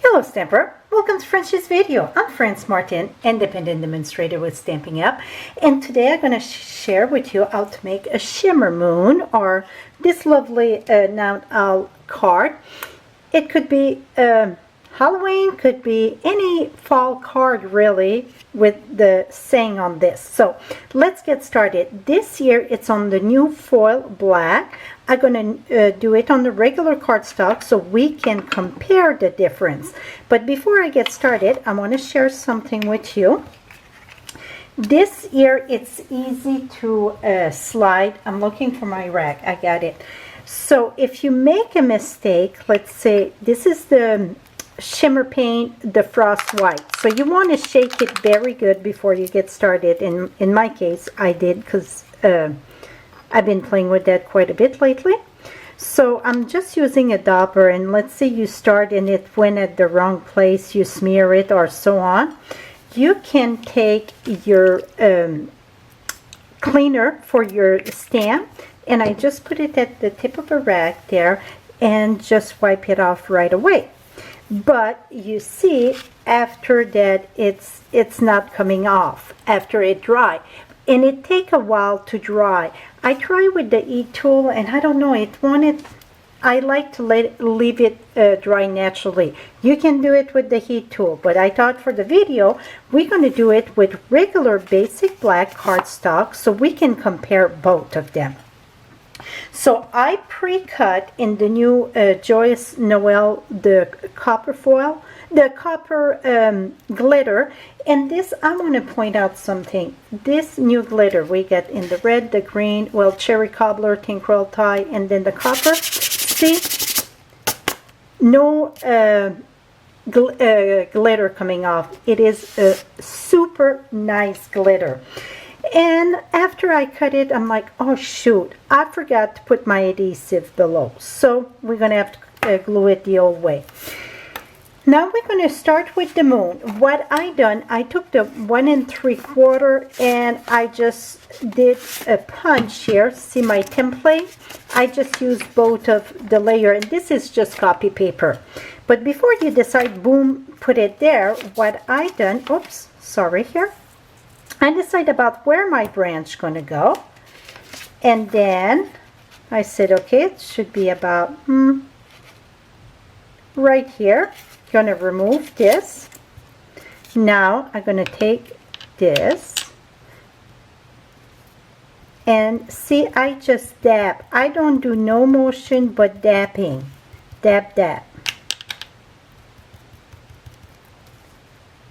Hello Stamper, welcome to Frenchie's video. I'm France Martin, independent demonstrator with Stampin'Up, and today I'm going to share with you how to make a shimmer moon or this lovely Night Owl card. It could be Halloween, could be any fall card really with the saying on this. So let's get started. This year it's on the new foil black. I'm going to do it on the regular cardstock so we can compare the difference. But before I get started, I want to share something with you. This year it's easy to slide. I'm looking for my rack. I got it. So if you make a mistake, let's say this is the shimmer paint, the frost white, so you want to shake it very good before you get started. In my case I did, because I've been playing with that quite a bit lately. So I'm just using a dauber, and let's say you start and it went at the wrong place, you smear it or so on. You can take your cleaner for your stamp, and I just put it at the tip of a rack there and just wipe it off right away. But you see after that it's not coming off after it dry, and it take a while to dry. I try with the heat tool and I don't know, I like to leave it dry naturally. You can do it with the heat tool, but I thought for the video we're going to do it with regular basic black cardstock so we can compare both of them. So I pre-cut in the new Joyous Noel the copper foil, the copper glitter. And this, I want to point out something. This new glitter we get in the red, the green, well, cherry cobbler, tinkerel tie, and then the copper. See, no glitter coming off. It is a super nice glitter. And after I cut it, I'm like, oh shoot, I forgot to put my adhesive below. So we're going to have to glue it the old way. Now we're going to start with the moon. What I done, I took the 1 3/4 and I just did a punch here. See my template? I just used both of the layer, and this is just copy paper. But before you decide, boom, put it there, what I done, oops, sorry here. I decide about where my branch going to go, and then I said, okay, it should be about right here. Going to remove this. Now I'm going to take this, and see, I just dab. I don't do no motion but dabbing. Dab, dab.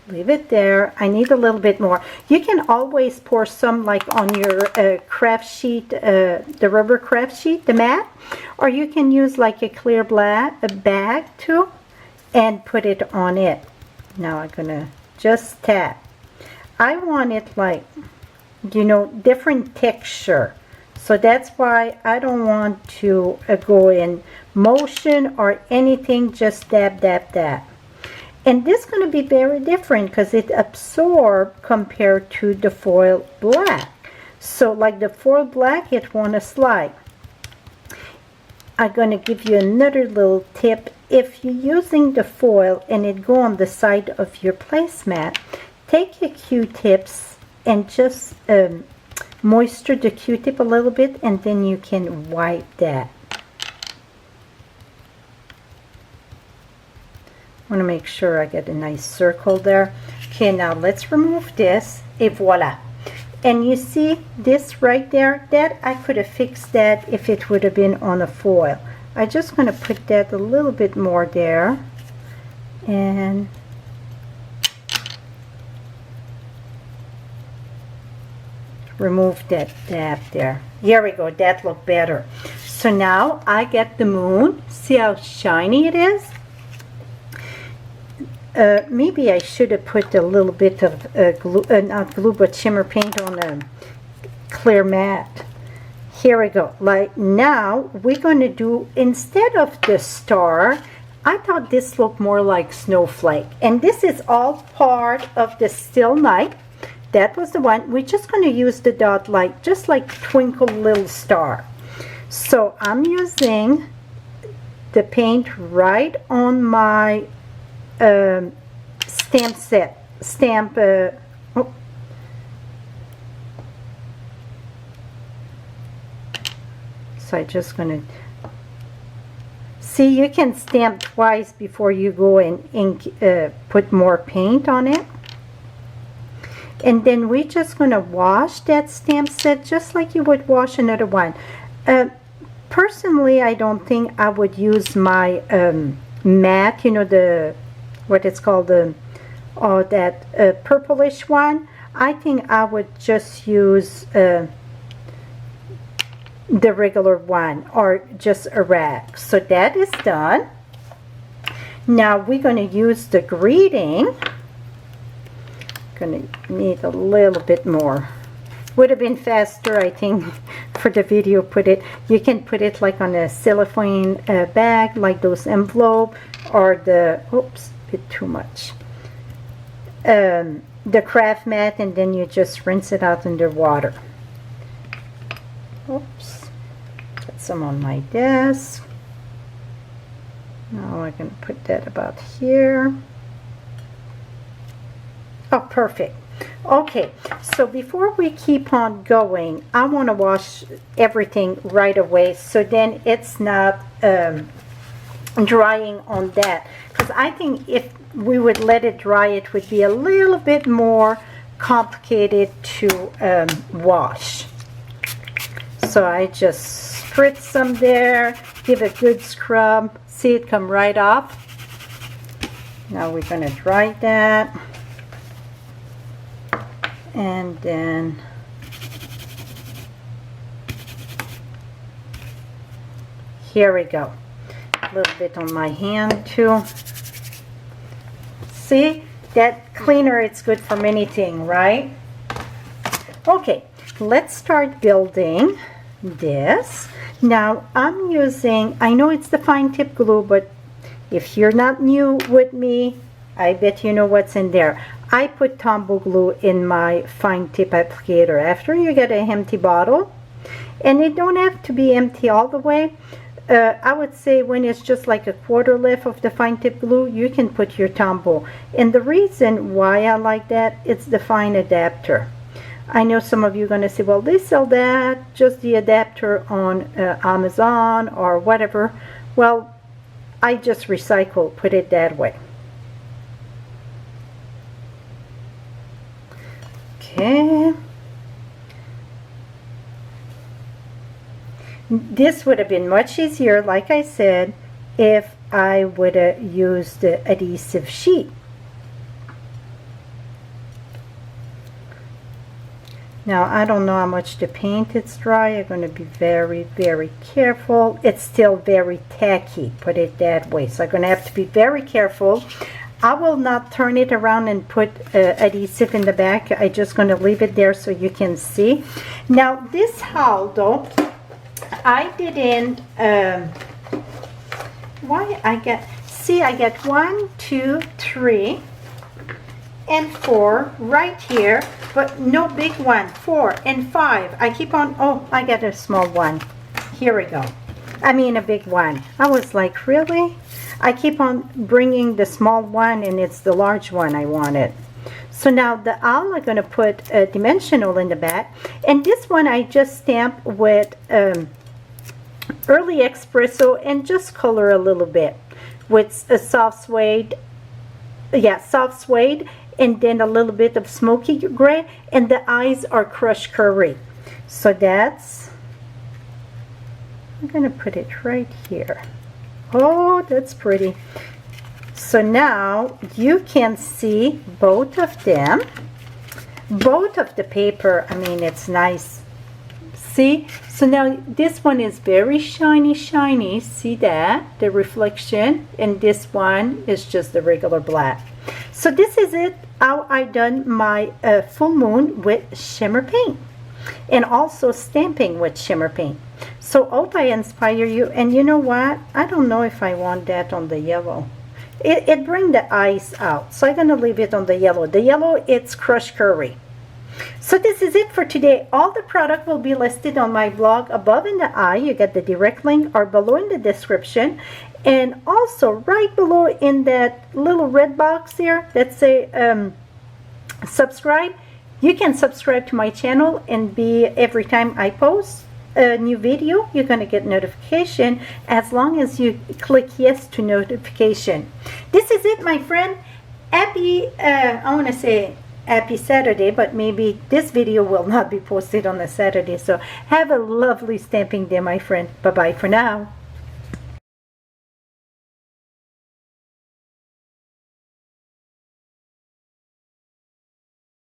Leave it there. I need a little bit more. You can always pour some like on your craft sheet, the rubber craft sheet, the mat, or you can use like a clear bag too and put it on it. Now I'm gonna just tap. I want it like, you know, different texture, so that's why I don't want to go in motion or anything, just dab, dab, dab. And this is going to be very different because it absorbs compared to the foil black. So like the foil black, it won't slide. I'm going to give you another little tip. If you're using the foil and it go on the side of your placemat, take your Q-tips and just moisture the Q-tip a little bit, and then you can wipe that. I want to make sure I get a nice circle there. Okay, now let's remove this, et voila. And you see this right there, that I could have fixed that if it would have been on a foil. I'm just going to put that a little bit more there, and remove that dab there. Here we go, that looked better. So now I get the moon. See how shiny it is? Maybe I should have put a little bit of glue, not glue, but shimmer paint on a clear mat. Here we go. Like now, we're going to do, instead of the star, I thought this looked more like Snowflake. And this is all part of the Still Night. That was the one. We're just going to use the dot light, just like Twinkle Little Star. So I'm using the paint right on my stamp set. Oh. So I'm just going to, see, you can stamp twice before you go and ink, put more paint on it. And then we're just going to wash that stamp set just like you would wash another one. Personally, I don't think I would use my matte, you know, the, what it's called, the, oh, that purplish one. I think I would just use the regular one, or just a rag. So that is done. Now we're going to use the greeting. Going to need a little bit more. Would have been faster, I think, for the video. You can put it like on a cellophane bag, like those envelope, or the, oops, bit too much, the craft mat, and then you just rinse it out under water. Oops, got some on my desk. Now I'm going to put that about here. Oh, perfect. Okay, so before we keep on going, I want to wash everything right away, so then it's not drying on that. Because I think if we would let it dry, it would be a little bit more complicated to wash. So I just spritz some there, give a good scrub. See it come right off. Now we're going to dry that. And then here we go. A little bit on my hand too. See, that cleaner, it's good for many things, right? Okay, let's start building this. Now I'm using, I know it's the fine tip glue, but if you're not new with me, I bet you know what's in there. I put Tombow glue in my fine tip applicator after you get an empty bottle, and it don't have to be empty all the way. I would say when it's just like a quarter left of the fine tip glue, you can put your Tombow. And the reason why I like that, it's the fine adapter. I know some of you are going to say, well, they sell that, just the adapter on Amazon or whatever. Well, I just recycle, put it that way. Okay. This would have been much easier, like I said, if I would have used the adhesive sheet. Now, I don't know how much the paint is dry. I'm going to be very, very careful. It's still very tacky, put it that way. So I'm going to have to be very careful. I will not turn it around and put adhesive in the back. I'm just going to leave it there so you can see. Now, this haul, though, I didn't, why I get, see, I get 1, 2, 3, and 4 right here, but no big one. 4 and 5. I keep on, oh, I got a small one. Here we go. I mean a big one. I was like, really? I keep on bringing the small one, and it's the large one I wanted. So now the owl, I'm going to put a dimensional in the back. And this one I just stamped with early espresso and just color a little bit with a soft suede. Yeah, soft suede, and then a little bit of smoky gray. And the eyes are crushed curry. So that's, I'm going to put it right here. Oh, that's pretty. So now you can see both of them. Both of the paper, I mean, it's nice. See? So now this one is very shiny, shiny. See that? The reflection. And this one is just the regular black. So this is it, how I done my full moon with shimmer paint. And also stamping with shimmer paint. So hope I inspire you. And you know what? I don't know if I want that on the yellow. It brings the eyes out. So I'm going to leave it on the yellow. The yellow, it's crushed curry. So this is it for today. All the product will be listed on my blog above in the eye. You get the direct link, or below in the description. And also right below in that little red box here that say subscribe, you can subscribe to my channel and be every time I post a new video, you're going to get notification as long as you click yes to notification. This is it, my friend. Happy, I want to say happy Saturday, but maybe this video will not be posted on a Saturday. So have a lovely stamping day, my friend. Bye-bye for now.